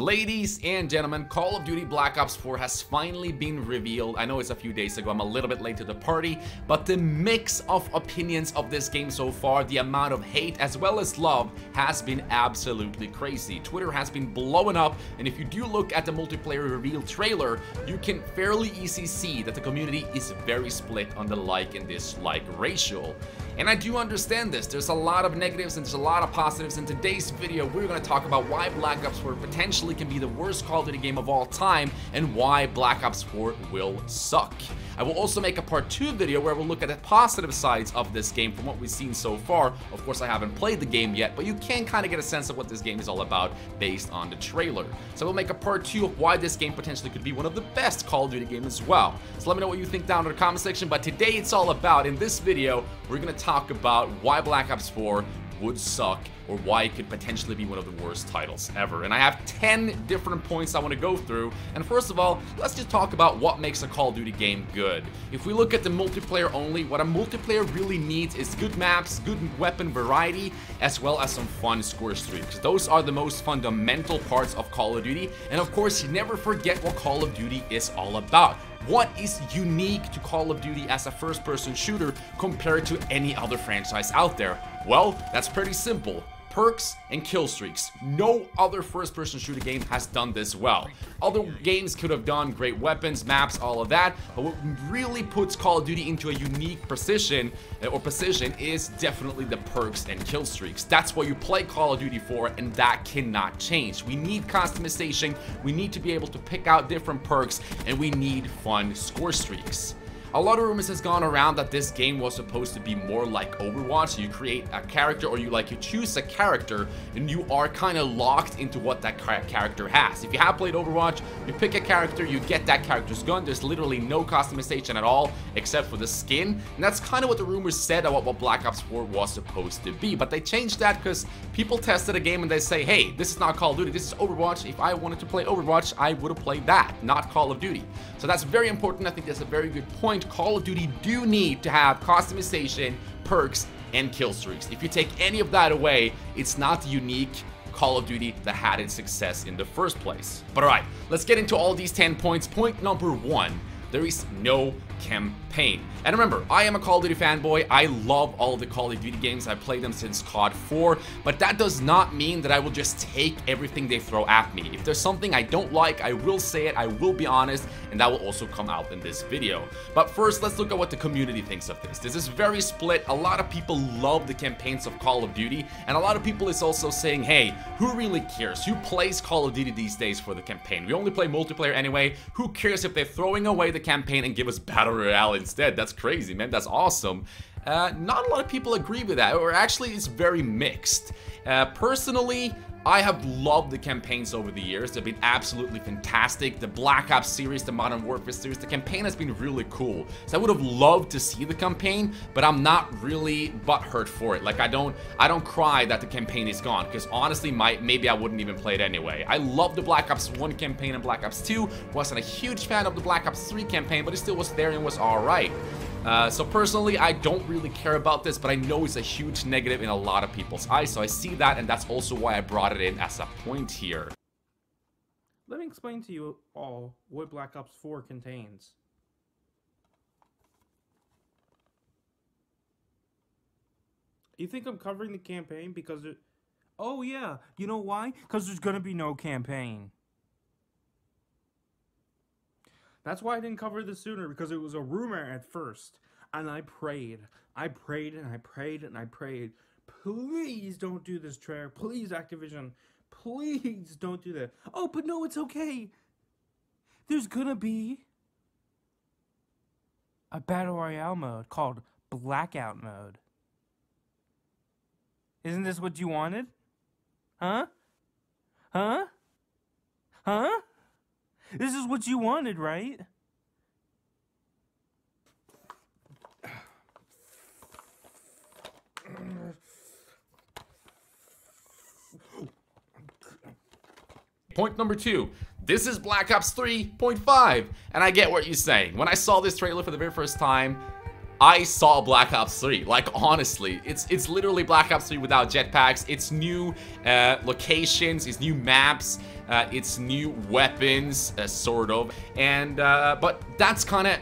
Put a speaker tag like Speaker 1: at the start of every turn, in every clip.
Speaker 1: Ladies and gentlemen, Call of Duty Black Ops 4 has finally been revealed. I know it's a few days ago, I'm a little bit late to the party, but the mix of opinions of this game so far, the amount of hate as well as love, has been absolutely crazy. Twitter has been blowing up, and if you do look at the multiplayer reveal trailer, you can fairly easily see that the community is very split on the like and dislike ratio. And I do understand this. There's a lot of negatives and there's a lot of positives. In today's video, we're going to talk about why Black Ops 4 potentially can be the worst Call of Duty game of all time and why Black Ops 4 will suck. I will also make a part 2 video where we'll look at the positive sides of this game from what we've seen so far. Of course, I haven't played the game yet, but you can kind of get a sense of what this game is all about based on the trailer. So we'll make a part 2 of why this game potentially could be one of the best Call of Duty games as well. So let me know what you think down in the comment section, but today it's all about, in this video, we're going to talk about why Black Ops 4 would suck or why it could potentially be one of the worst titles ever. And I have 10 different points I want to go through. And first of all, let's just talk about what makes a Call of Duty game good. If we look at the multiplayer only, what a multiplayer really needs is good maps, good weapon variety, as well as some fun score streaks. Those are the most fundamental parts of Call of Duty. And of course, you never forget what Call of Duty is all about. What is unique to Call of Duty as a first-person shooter compared to any other franchise out there? Well, that's pretty simple. Perks and kill streaks. No other first-person shooter game has done this well. Other games could have done great weapons, maps, all of that, but what really puts Call of Duty into a unique position is definitely the perks and kill streaks. That's what you play Call of Duty for, and that cannot change. We need customization, we need to be able to pick out different perks, and we need fun score streaks. A lot of rumors has gone around that this game was supposed to be more like Overwatch. You create a character, or you choose a character and you are kind of locked into what that character has. If you have played Overwatch, you pick a character, you get that character's gun. There's literally no customization at all except for the skin. And that's kind of what the rumors said about what Black Ops 4 was supposed to be. But they changed that because people tested a game and they say, hey, this is not Call of Duty, this is Overwatch. If I wanted to play Overwatch, I would have played that, not Call of Duty. So that's very important. I think that's a very good point. Call of Duty do need to have customization, perks, and kill streaks. If you take any of that away, it's not the unique Call of Duty that had its success in the first place. But alright, let's get into all these 10 points. Point number 1, there is no campaign. And remember, I am a Call of Duty fanboy. I love all the Call of Duty games. I've played them since COD 4, but that does not mean that I will just take everything they throw at me. If there's something I don't like, I will say it, I will be honest, and that will also come out in this video. But first, let's look at what the community thinks of this. This is very split. A lot of people love the campaigns of Call of Duty, and a lot of people is also saying, hey, who really cares? Who plays Call of Duty these days for the campaign? We only play multiplayer anyway. Who cares if they're throwing away the campaign and give us Battle Royale instead? That's crazy, man. That's awesome. Not a lot of people agree with that, or actually it's very mixed. Personally, I have loved the campaigns over the years. They've been absolutely fantastic. The Black Ops series, the Modern Warfare series, the campaign has been really cool. So I would have loved to see the campaign, but I'm not really butthurt for it. Like I don't cry that the campaign is gone, because honestly, maybe I wouldn't even play it anyway. I love the Black Ops 1 campaign and Black Ops 2. Wasn't a huge fan of the Black Ops 3 campaign, but it still was there and was alright. So personally, I don't really care about this, but I know it's a huge negative in a lot of people's eyes, so I see that, and that's also why I brought it in as a point here.
Speaker 2: Let me explain to you all what Black Ops 4 contains. You think I'm covering the campaign because it... Oh yeah, you know why? Because there's gonna be no campaign. That's why I didn't cover this sooner, because it was a rumor at first. And I prayed. I prayed and I prayed and I prayed. Please don't do this, Treyarch. Please, Activision. Please don't do that. Oh, but no, it's okay. There's gonna be a Battle Royale mode called Blackout Mode. Isn't this what you wanted? Huh? Huh? Huh? This is what you wanted, right?
Speaker 1: Point number 2. This is Black Ops 3.5, and I get what you're saying. When I saw this trailer for the very first time, I saw Black Ops 3. Like, honestly, it's literally Black Ops 3 without jetpacks. It's new locations, it's new maps, it's new weapons, sort of. And, but that's kind of...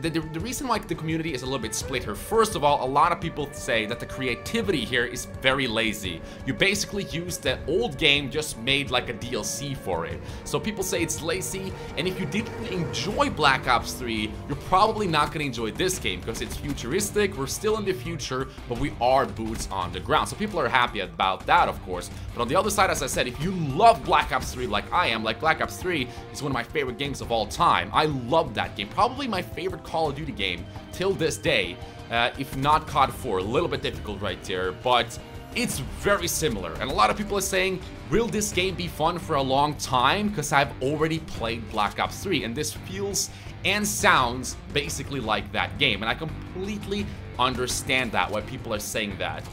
Speaker 1: The reason why the community is a little bit split here, first of all, a lot of people say that the creativity here is very lazy. You basically use the old game, just made like a DLC for it. So people say it's lazy, and if you didn't enjoy Black Ops 3, you're probably not going to enjoy this game, because it's futuristic, we're still in the future, but we are boots on the ground. So people are happy about that, of course. But on the other side, as I said, if you love Black Ops 3 like I am, like Black Ops 3 is one of my favorite games of all time. I love that game. Probably my favorite Call of Duty game till this day, if not COD 4. A little bit difficult right there, but it's very similar. And a lot of people are saying, will this game be fun for a long time? Because I've already played Black Ops 3, and this feels and sounds basically like that game. And I completely understand that, why people are saying that.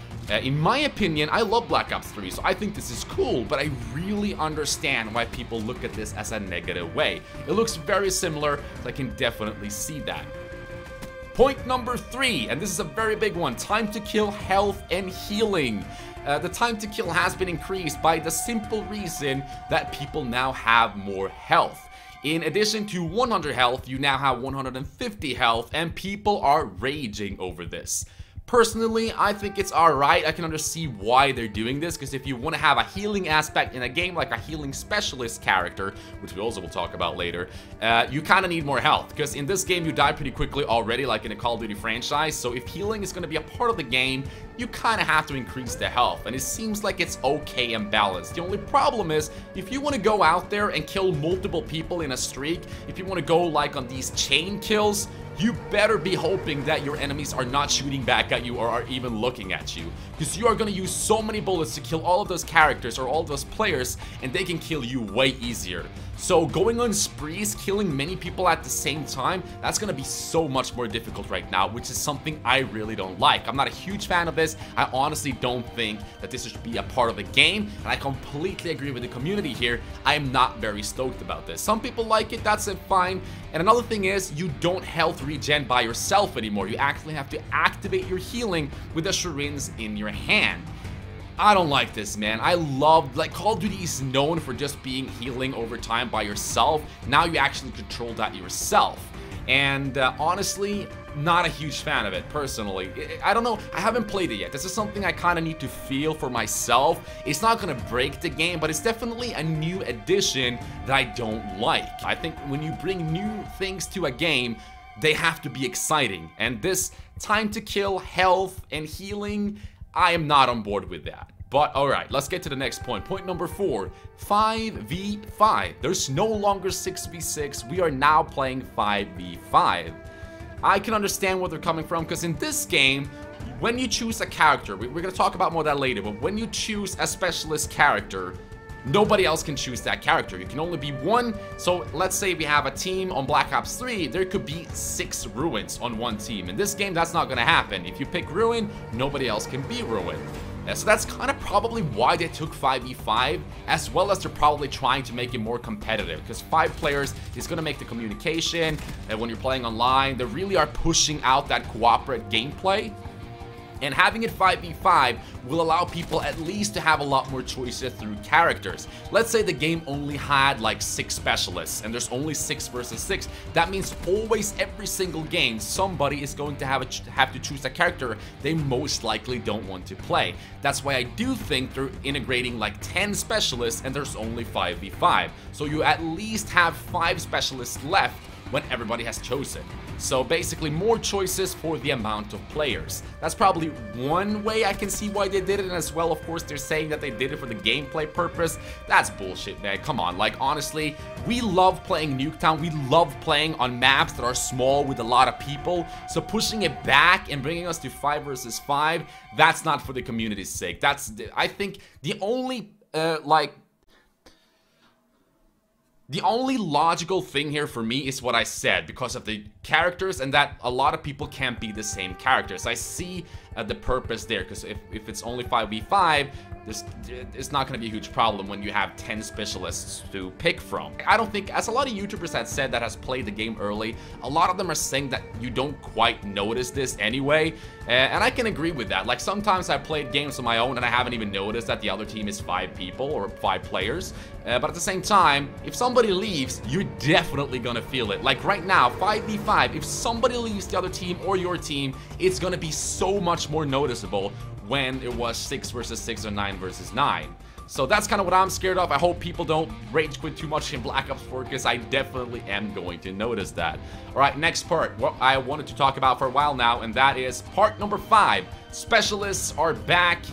Speaker 1: In my opinion, I love Black Ops 3, so I think this is cool, but I really understand why people look at this as a negative way. It looks very similar, so I can definitely see that. Point number 3, and this is a very big one, time to kill, health, and healing. The time to kill has been increased by the simple reason that people now have more health. In addition to 100 health, you now have 150 health, and people are raging over this. Personally, I think it's alright. I can understand why they're doing this, because if you want to have a healing aspect in a game like a healing specialist character, which we also will talk about later, you kind of need more health, because in this game you die pretty quickly already, like in a Call of Duty franchise. So if healing is going to be a part of the game, you kind of have to increase the health, and it seems like it's okay and balanced. The only problem is, if you want to go out there and kill multiple people in a streak, if you want to go like on these chain kills, you better be hoping that your enemies are not shooting back at you or are even looking at you, because you are going to use so many bullets to kill all of those characters or all those players, and they can kill you way easier. So going on sprees, killing many people at the same time, that's going to be so much more difficult right now, which is something I really don't like. I'm not a huge fan of this. I honestly don't think that this should be a part of the game, and I completely agree with the community here. I am not very stoked about this. Some people like it, that's fine. And another thing is, you don't health regen by yourself anymore. You actually have to activate your healing with the syringe in your hand. I don't like this, man. I love, like, Call of Duty is known for just being healing over time by yourself. Now you actually control that yourself. And honestly, not a huge fan of it, personally. I don't know, I haven't played it yet. This is something I kind of need to feel for myself. It's not gonna break the game, but it's definitely a new addition that I don't like. I think when you bring new things to a game, they have to be exciting. And this time to kill, health, and healing, I am not on board with that. But alright, let's get to the next point. Point number 4, 5v5. There's no longer 6v6. We are now playing 5v5. I can understand where they're coming from, because in this game, when you choose a character, we're going to talk about more of that later, but when you choose a specialist character, nobody else can choose that character. You can only be one. So let's say we have a team on Black Ops 3, there could be 6 Ruins on one team. In this game, that's not going to happen. If you pick Ruin, nobody else can be Ruin. So that's kind of probably why they took 5v5, as well as they're probably trying to make it more competitive, because 5 players is going to make the communication, and when you're playing online, they really are pushing out that cooperative gameplay. And having it 5v5 will allow people at least to have a lot more choices through characters. Let's say the game only had like 6 specialists and there's only 6 versus 6. That means always, every single game, somebody is going to have to choose a character they most likely don't want to play. That's why I do think they're integrating like 10 specialists and there's only 5v5. So you at least have 5 specialists left when everybody has chosen. So basically more choices for the amount of players. That's probably one way I can see why they did it, and as well, of course, they're saying that they did it for the gameplay purpose. That's bullshit, man. Come on, like, honestly, we love playing Nuketown. We love playing on maps that are small with a lot of people. So pushing it back and bringing us to 5 versus 5, that's not for the community's sake. That's, I think, the only, the only logical thing here for me is what I said, because of the characters and that a lot of people can't be the same characters. I see the purpose there, because if it's only 5v5, it's not going to be a huge problem when you have 10 specialists to pick from. I don't think, as a lot of YouTubers have said that has played the game early, a lot of them are saying that you don't quite notice this anyway, and I can agree with that. Like, sometimes I've played games on my own and I haven't even noticed that the other team is 5 people or 5 players, but at the same time, if somebody leaves, you're definitely gonna feel it. Like right now, 5v5, if somebody leaves the other team or your team, it's gonna be so much more noticeable when it was 6 versus 6 or 9 versus 9. So that's kind of what I'm scared of. I hope people don't rage quit too much in Black Ops 4, because I definitely am going to notice that. Alright, next part, what I wanted to talk about for a while now, and that is part number 5. Specialists are back,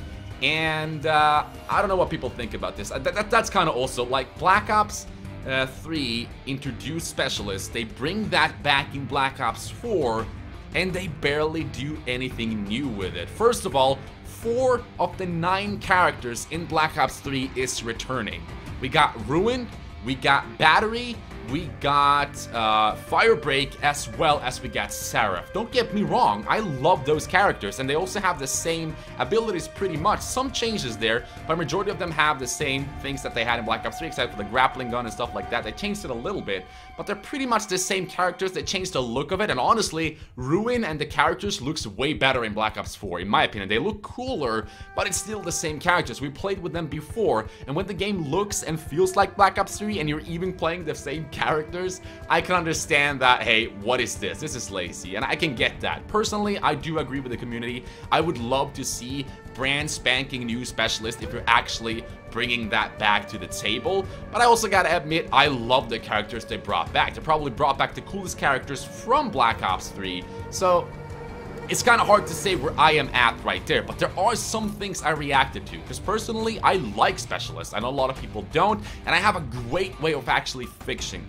Speaker 1: and I don't know what people think about this. That's kind of also, like, Black Ops 3 introduced specialists. They bring that back in Black Ops 4, and they barely do anything new with it. First of all, 4 of the 9 characters in Black Ops 3 is returning. We got Ruin, we got Battery, we got Firebreak, as well as we got Seraph. Don't get me wrong, I love those characters, and they also have the same abilities pretty much. Some changes there, but majority of them have the same things that they had in Black Ops 3, except for the grappling gun and stuff like that. They changed it a little bit, but they're pretty much the same characters. They changed the look of it, and honestly, Ruin and the characters looks way better in Black Ops 4, in my opinion. They look cooler, but it's still the same characters. We played with them before, and when the game looks and feels like Black Ops 3, and you're even playing the same characters, I can understand that, hey, what is this? This is lazy, and I can get that. Personally, I do agree with the community. I would love to see brand spanking new specialist if you're actually bringing that back to the table, but I also gotta admit, I love the characters they brought back. They probably brought back the coolest characters from Black Ops 3, so it's kind of hard to say where I am at right there, but there are some things I reacted to, because personally, I like specialists. I know a lot of people don't, and I have a great way of actually fixing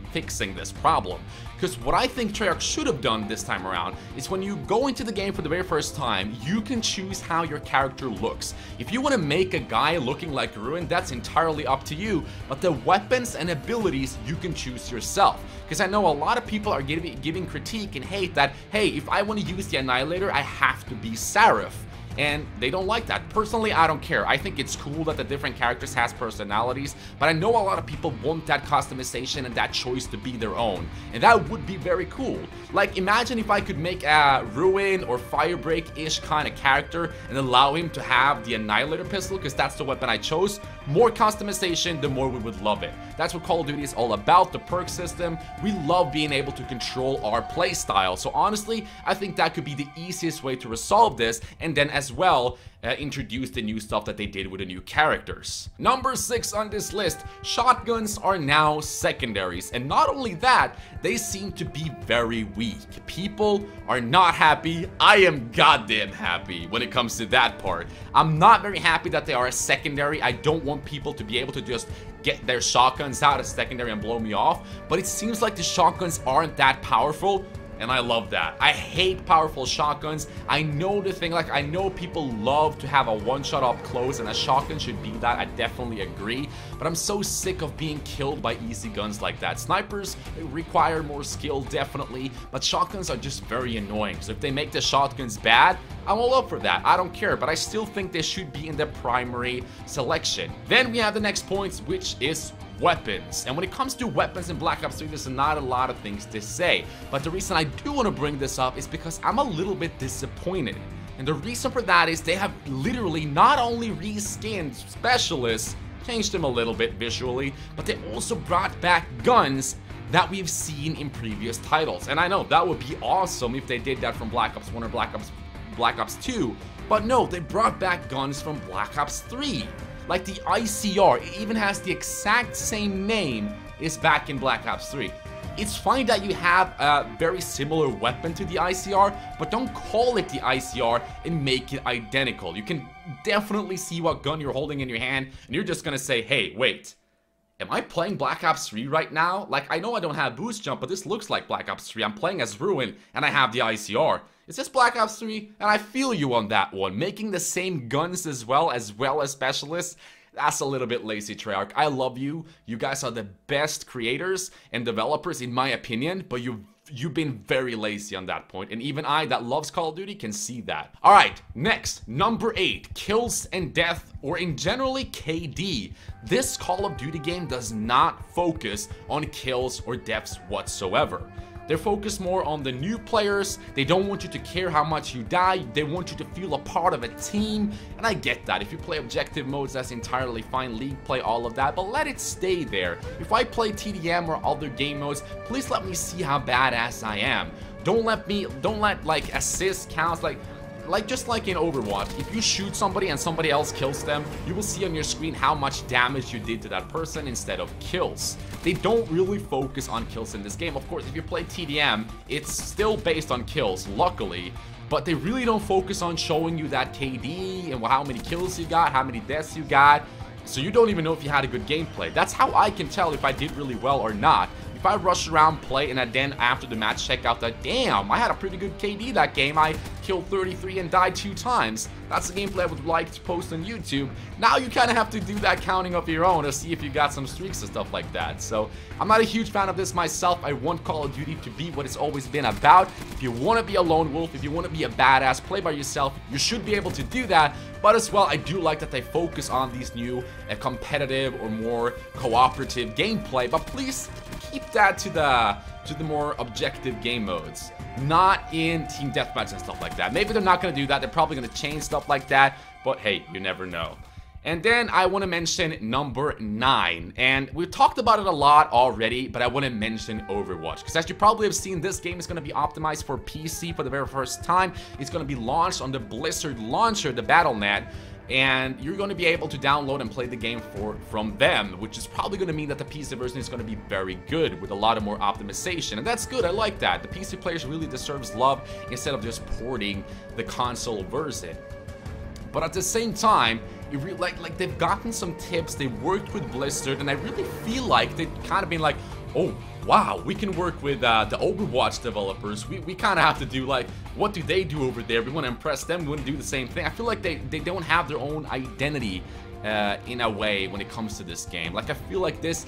Speaker 1: this problem. Because what I think Treyarch should have done this time around is when you go into the game for the very first time, you can choose how your character looks. If you want to make a guy looking like Ruin, that's entirely up to you, but the weapons and abilities you can choose yourself. Because I know a lot of people are giving critique and hate that, hey, if I want to use the Annihilator, I have to be Seraph. And they don't like that. Personally, I don't care. I think it's cool that the different characters has personalities, but I know a lot of people want that customization and that choice to be their own, and that would be very cool. Like, imagine if I could make a Ruin or Firebreak-ish kind of character and allow him to have the Annihilator pistol, because that's the weapon I chose. More customization, the more we would love it. That's what Call of Duty is all about, the perk system. We love being able to control our playstyle, so honestly, I think that could be the easiest way to resolve this, and then as well introduce the new stuff that they did with the new characters. Number 6 on this list, shotguns are now secondaries, and not only that, they seem to be very weak. People are not happy. I am goddamn happy when it comes to that part. I'm not very happy that they are a secondary. I don't want people to be able to just get their shotguns out as secondary and blow me off, but it seems like the shotguns aren't that powerful, and I love that. I hate powerful shotguns. I know the thing, like, I know people love to have a one-shot up close, and a shotgun should be that. I definitely agree, but I'm so sick of being killed by easy guns like that. Snipers require more skill, definitely, but shotguns are just very annoying. So if they make the shotguns bad, I'm all up for that. I don't care, but I still think they should be in the primary selection. Then we have the next point, which is weapons. And when it comes to weapons in Black Ops 3, there's not a lot of things to say. But the reason I do want to bring this up is because I'm a little bit disappointed. And the reason for that is they have literally not only reskinned specialists, changed them a little bit visually, but they also brought back guns that we've seen in previous titles. And I know that would be awesome if they did that from Black Ops 1 or Black Ops 2, but no, they brought back guns from Black Ops 3. Like the ICR, it even has the exact same name, is back in Black Ops 3. It's fine that you have a very similar weapon to the ICR, but don't call it the ICR and make it identical. You can definitely see what gun you're holding in your hand, and you're just gonna say, hey, wait, am I playing Black Ops 3 right now? Like, I know I don't have boost jump, but this looks like Black Ops 3. I'm playing as Ruin, and I have the ICR. Is this Black Ops 3? And I feel you on that one. Making the same guns as well as specialists, that's a little bit lazy, Treyarch. I love you. You guys are the best creators and developers in my opinion, but you you've been very lazy on that point, and even I that loves Call of Duty can see that. All right, next, number 8, kills and death, or in generally KD. This Call of Duty game does not focus on kills or deaths whatsoever. They're focused more on the new players. They don't want you to care how much you die. They want you to feel a part of a team. And I get that. If you play objective modes, that's entirely fine. League play, all of that. But let it stay there. If I play TDM or other game modes, please let me see how badass I am. Don't let like assist counts, just like in Overwatch, if you shoot somebody and somebody else kills them, you will see on your screen how much damage you did to that person instead of kills. They don't really focus on kills in this game. Of course, if you play TDM, it's still based on kills, luckily, but they really don't focus on showing you that KD and how many kills you got, how many deaths you got, so you don't even know if you had a good gameplay. That's how I can tell if I did really well or not. If I rush around, play, and then after the match check out that, damn, I had a pretty good KD that game. I killed 33 and died 2 times. That's the gameplay I would like to post on YouTube. Now you kind of have to do that counting of your own to see if you got some streaks and stuff like that. So I'm not a huge fan of this myself. I want Call of Duty to be what it's always been about. If you want to be a lone wolf, if you want to be a badass, play by yourself, you should be able to do that. But as well, I do like that they focus on these new competitive or more cooperative gameplay. But please keep that to the more objective game modes, not in team deathmatch and stuff like that. Maybe they're not going to do that. They're probably going to change stuff like that, but hey, you never know. And then I want to mention number 9, and we've talked about it a lot already, but I want to mention Overwatch, because as you probably have seen, this game is going to be optimized for PC for the very first time. It's going to be launched on the Blizzard launcher, the Battle.net, and you're going to be able to download and play the game from them, which is probably going to mean that the PC version is going to be very good with a lot of more optimization, and that's good. I like that. The PC players really deserves love instead of just porting the console version. But at the same time, you really, like they've gotten some tips, they worked with Blizzard, and I really feel like they've kind of been like, oh wow, we can work with the Overwatch developers. We kind of have to do like, what do they do over there? We want to impress them, we want to do the same thing. I feel like they don't have their own identity in a way when it comes to this game. Like I feel like this,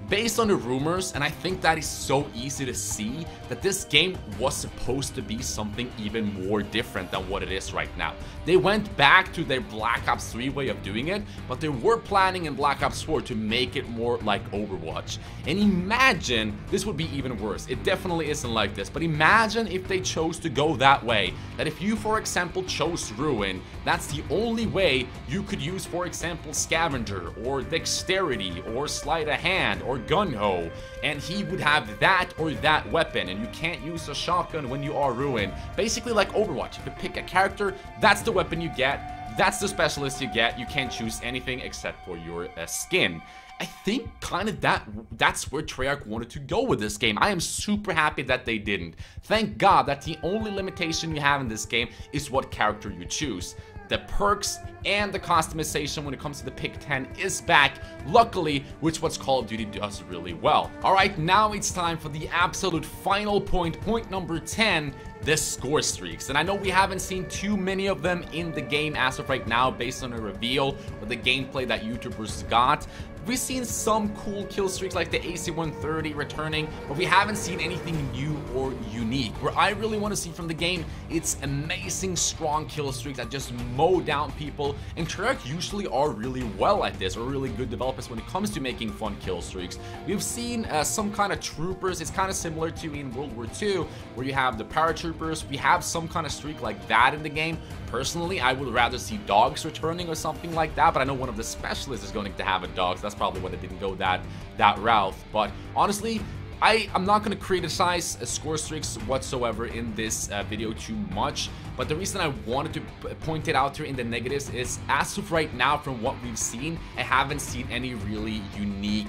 Speaker 1: based on the rumors, and I think that is so easy to see, that this game was supposed to be something even more different than what it is right now. They went back to their Black Ops 3 way of doing it, but they were planning in Black Ops 4 to make it more like Overwatch. And imagine, this would be even worse. It definitely isn't like this, but imagine if they chose to go that way. That if you, for example, chose Ruin, that's the only way you could use, for example, Scavenger, or Dexterity, or Sleight of Hand, or Gung-Ho, and he would have that or that weapon, and you can't use a shotgun when you are Ruin. Basically like Overwatch, if you pick a character, that's the weapon you get, that's the specialist you get, you can't choose anything except for your skin. I think kind of that's where Treyarch wanted to go with this game. I am super happy that they didn't. Thank God that the only limitation you have in this game is what character you choose. The perks and the customization when it comes to the pick 10 is back, luckily, which what Call of Duty does really well. Alright, now it's time for the absolute final point, point number 10, the score streaks. And I know we haven't seen too many of them in the game as of right now based on a reveal or the gameplay that YouTubers got. We've seen some cool kill streaks like the AC-130 returning, but we haven't seen anything new or unique. Where I really want to see from the game, it's amazing strong kill streaks that just mow down people, and Treyarch usually are really well at this, or really good developers when it comes to making fun kill streaks. We've seen some kind of troopers. It's kind of similar to in World War II, where you have the paratroopers. We have some kind of streak like that in the game. Personally, I would rather see dogs returning or something like that, but I know one of the specialists is going to have a dog, so that's probably why they didn't go that route. But honestly, I'm not going to criticize score streaks whatsoever in this video too much, but the reason I wanted to point it out here in the negatives is, as of right now, from what we've seen, I haven't seen any really unique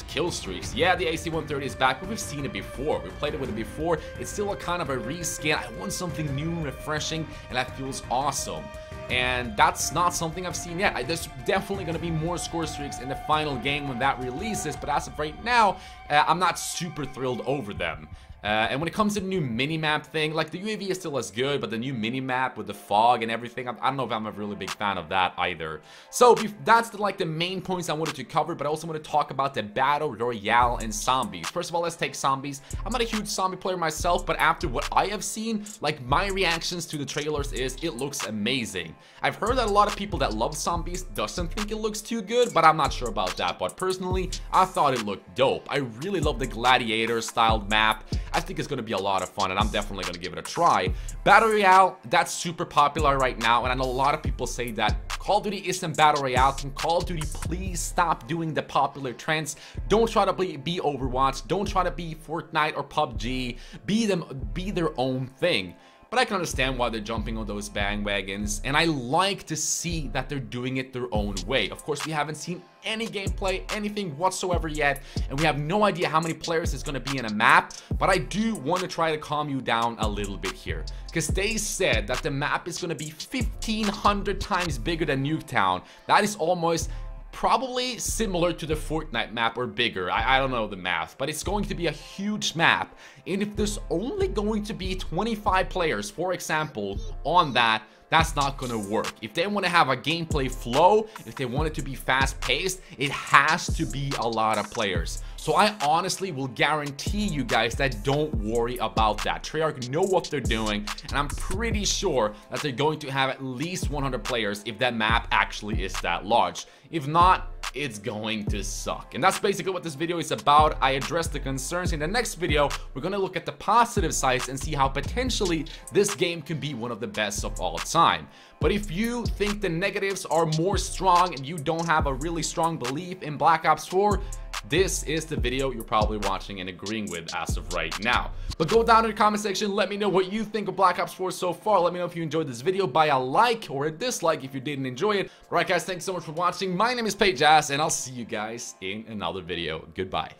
Speaker 1: kill streaks. Yeah, the AC-130 is back, but we've seen it before. We played it with it before. It's still a kind of a reskin. I want something new and refreshing, and that feels awesome. And that's not something I've seen yet. There's definitely going to be more score streaks in the final game when that releases, but as of right now, I'm not super thrilled over them. And when it comes to the new minimap thing, like the UAV is still as good, but the new minimap with the fog and everything, I don't know if I'm a really big fan of that either. So that's the main points I wanted to cover, but I also want to talk about the Battle Royale and zombies. First of all, let's take zombies. I'm not a huge zombie player myself, but after what I have seen, like my reactions to the trailers is it looks amazing. I've heard that a lot of people that love zombies doesn't think it looks too good, but I'm not sure about that. But personally, I thought it looked dope. I really love the gladiator styled map. I think it's going to be a lot of fun, and I'm definitely going to give it a try. Battle Royale, that's super popular right now, and I know a lot of people say that Call of Duty isn't Battle Royale. Can Call of Duty please stop doing the popular trends? Don't try to be Overwatch. Don't try to be Fortnite or PUBG. Be their own thing. But I can understand why they're jumping on those bandwagons, and I like to see that they're doing it their own way. Of course, we haven't seen any gameplay, anything whatsoever yet, and we have no idea how many players is going to be in a map, but I do want to try to calm you down a little bit here, because they said that the map is going to be 1,500 times bigger than Nuketown. That is almost probably similar to the Fortnite map or bigger. I don't know the math, but it's going to be a huge map. And if there's only going to be 25 players, for example, on that, that's not gonna work. If they want to have a gameplay flow, if they want it to be fast paced, it has to be a lot of players. So I honestly will guarantee you guys that don't worry about that. Treyarch know what they're doing, and I'm pretty sure that they're going to have at least 100 players if that map actually is that large. If not, it's going to suck. And that's basically what this video is about. I addressed the concerns. In the next video, we're going to look at the positive sides and see how potentially this game can be one of the best of all time. But if you think the negatives are more strong and you don't have a really strong belief in Black Ops 4, this is the video you're probably watching and agreeing with as of right now. But go down in the comment section, let me know what you think of Black Ops 4 so far. Let me know if you enjoyed this video by a like or a dislike if you didn't enjoy it. Alright guys, thanks so much for watching. My name is Paige, and I'll see you guys in another video. Goodbye.